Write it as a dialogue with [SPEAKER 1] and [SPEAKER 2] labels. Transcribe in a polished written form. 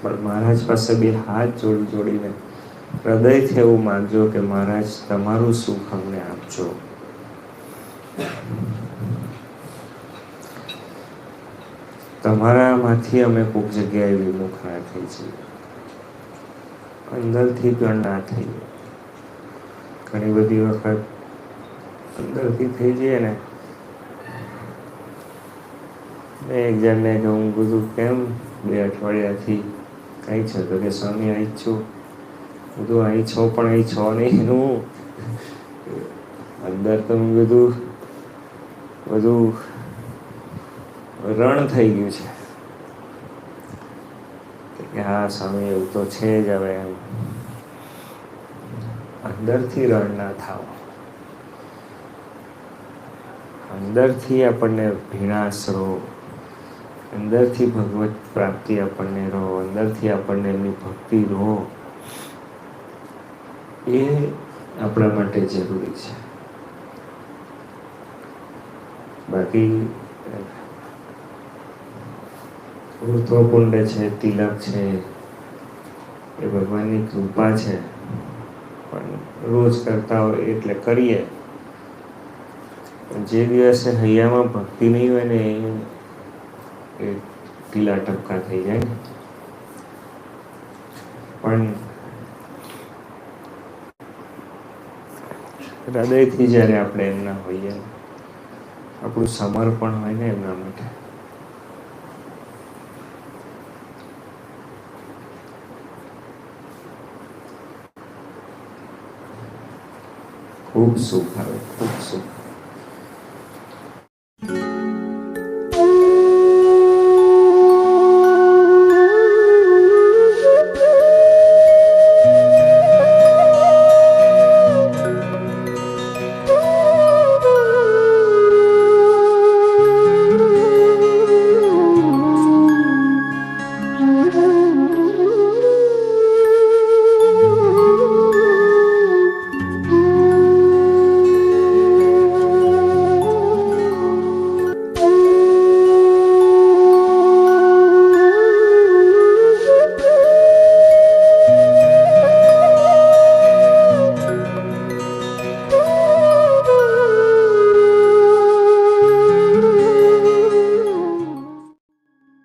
[SPEAKER 1] પણ મહારાજ પાસે બે હાથ જોડીને હૃદયથી એવું માંગજો કે મહારાજ તમારું સુખ અમને આપજો. તમારામાંથી અમે કોઈક જગ્યાએ વિમુખ ના થઈ છીએ, અંદરથી પણ ના થઈએ. ઘણી બધી વખત અંદરથી થઈ જઈએ ને. એક જણને કે હું કીધું કેમ 2 અઠવાડિયાથી કઈ છે? તો કે સ્વામી અહીં જ છું. બધું અહીં છો પણ અહીં છો નહીં એનું અંદર તો બધું રણ થઈ ગયું છે. કે હા સ્વામી એવું તો છે જ. હવે એમ અંદરથી રણ ના થાવ, અંદરથી આપણને ભીનાશ રહો, અંદરથી ભગવત પ્રાપ્તિ આપણને રહો, અંદરથી આપણને એમની ભક્તિ રહો, એ આપણા માટે જરૂરી છે. બાકી ઉર્ધ્વકુંડ છે, તિલક છે, એ ભગવાનની કૃપા છે. પણ રોજ કરતા હોય એટલે કરીએ. જે દિવસે હૈયામાં ભક્તિ નહીં હોય ને એ ઢીલા ટપકા થઈ જાય ને. પણ હૃદયથી જ્યારે આપણે એમના હોઈએ, આપણું સમર્પણ હોય ને એમના માટે, ખૂબ સુખ આવે, ખૂબ સુખ.